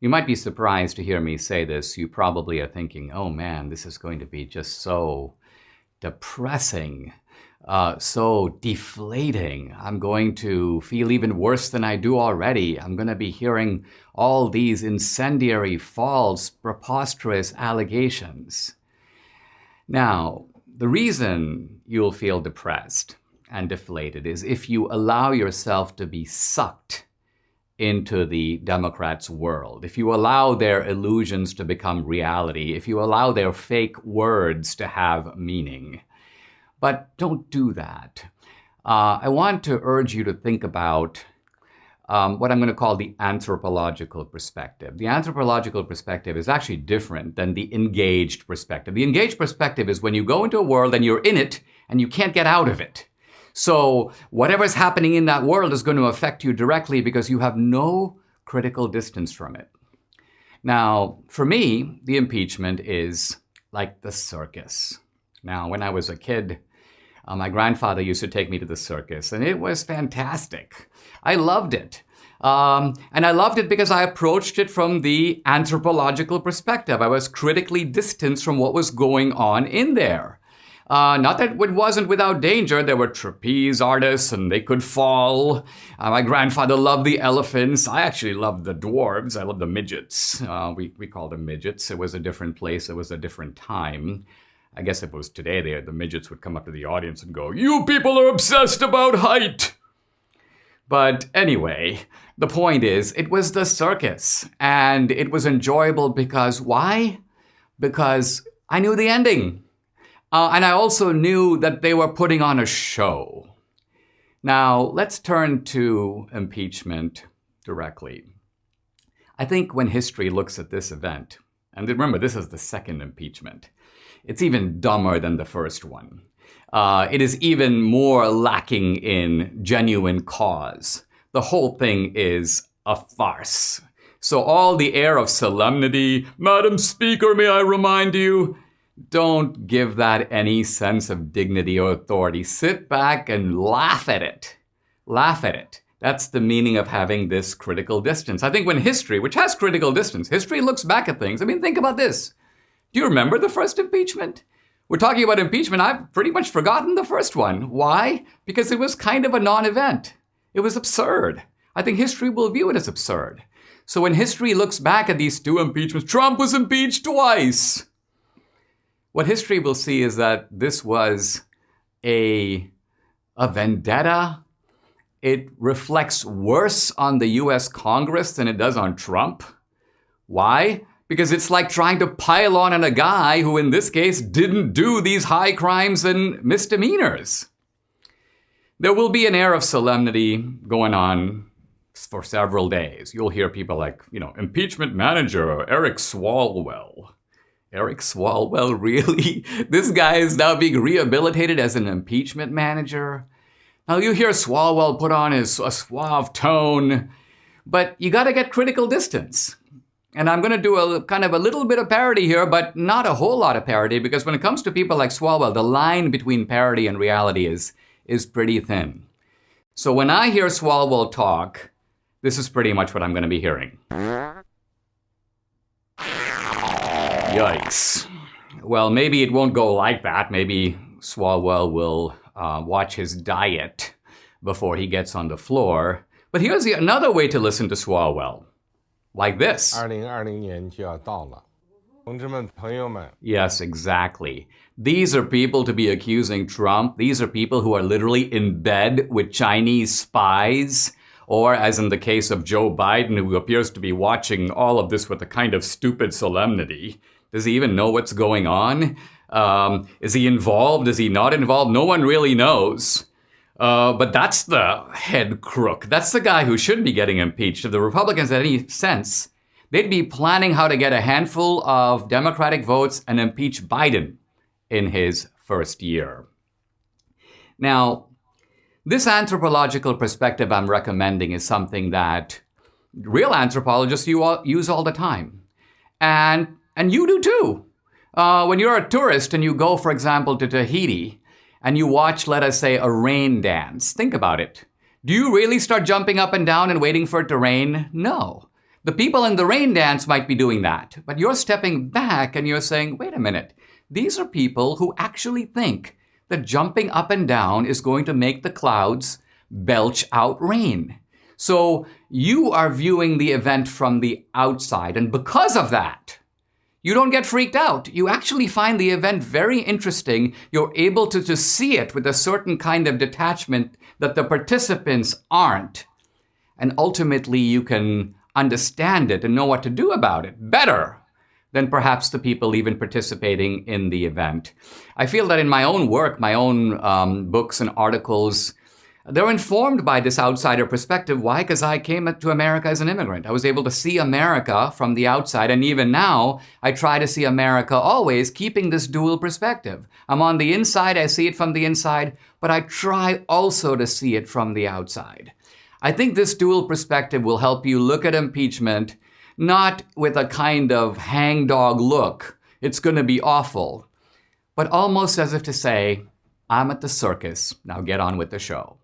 You might be surprised to hear me say this. You probably are thinking, oh man, this is going to be just so depressing, so deflating. I'm going to feel even worse than I do already. I'm going to be hearing all these incendiary, false, preposterous allegations. Now, the reason you'll feel depressed and deflated is if you allow yourself to be sucked into the Democrats' world, if you allow their illusions to become reality, if you allow their fake words to have meaning. But don't do that. I want to urge you to think about what I'm going to call the anthropological perspective. The anthropological perspective is actually different than the engaged perspective. The engaged perspective is when you go into a world and you're in it and you can't get out of it. So whatever's happening in that world is going to affect you directly because you have no critical distance from it. Now, for me, the impeachment is like the circus. Now, when I was a kid, my grandfather used to take me to the circus, and it was fantastic. I loved it. And I loved it because I approached it from the anthropological perspective. I was critically distanced from what was going on in there. Not that it wasn't without danger. There were trapeze artists and they could fall. My grandfather loved the elephants. I actually loved the dwarves. I loved the midgets. We called them midgets. It was a different place. It was a different time. I guess if it was today, the midgets would come up to the audience and go, "You people are obsessed about height." But anyway, the point is, it was the circus. And it was enjoyable because, why? Because I knew the ending. And I also knew that they were putting on a show. Now, let's turn to impeachment directly. I think when history looks at this event, and remember, this is the second impeachment, it's even dumber than the first one. It is even more lacking in genuine cause. The whole thing is a farce. So all the air of solemnity, "Madam Speaker, may I remind you," don't give that any sense of dignity or authority. Sit back and laugh at it. Laugh at it. That's the meaning of having this critical distance. I think when history, which has critical distance, history looks back at things. I mean, think about this. Do you remember the first impeachment? We're talking about impeachment. I've pretty much forgotten the first one. Why? Because it was kind of a non-event. It was absurd. I think history will view it as absurd. So when history looks back at these two impeachments, Trump was impeached twice. What history will see is that this was a vendetta. It reflects worse on the US Congress than it does on Trump. Why? Because it's like trying to pile on a guy who, in this case, didn't do these high crimes and misdemeanors. There will be an air of solemnity going on for several days. You'll hear people like, impeachment manager Eric Swalwell. Eric Swalwell, really? This guy is now being rehabilitated as an impeachment manager? Now you hear Swalwell put on a suave tone, but you got to get critical distance. And I'm going to do a kind of a little bit of parody here, but not a whole lot of parody, because when it comes to people like Swalwell, the line between parody and reality is pretty thin. So when I hear Swalwell talk, this is pretty much what I'm going to be hearing. Yikes. Well, maybe it won't go like that. Maybe Swalwell will watch his diet before he gets on the floor. But here's another way to listen to Swalwell. Like this. 2020年就要到了，同志们、朋友们。 Yes, exactly. These are people to be accusing Trump. These are people who are literally in bed with Chinese spies. Or, as in the case of Joe Biden, who appears to be watching all of this with a kind of stupid solemnity. Does he even know what's going on? Is he involved? Is he not involved? No one really knows. But that's the head crook. That's the guy who should be getting impeached. If the Republicans had any sense, they'd be planning how to get a handful of Democratic votes and impeach Biden in his first year. Now, this anthropological perspective I'm recommending is something that real anthropologists use all the time. And you do too. When you're a tourist and you go, for example, to Tahiti, and you watch, let us say, a rain dance. Think about it. Do you really start jumping up and down and waiting for it to rain? No. The people in the rain dance might be doing that, but you're stepping back and you're saying, wait a minute, these are people who actually think that jumping up and down is going to make the clouds belch out rain. So you are viewing the event from the outside, and because of that, you don't get freaked out. You actually find the event very interesting. You're able to just see it with a certain kind of detachment that the participants aren't. And ultimately, you can understand it and know what to do about it better than perhaps the people even participating in the event. I feel that in my own work, my own books and articles, they're informed by this outsider perspective. Why? Because I came to America as an immigrant. I was able to see America from the outside. And even now, I try to see America always keeping this dual perspective. I'm on the inside, I see it from the inside, but I try also to see it from the outside. I think this dual perspective will help you look at impeachment not with a kind of hangdog look, it's going to be awful, but almost as if to say, I'm at the circus, now get on with the show.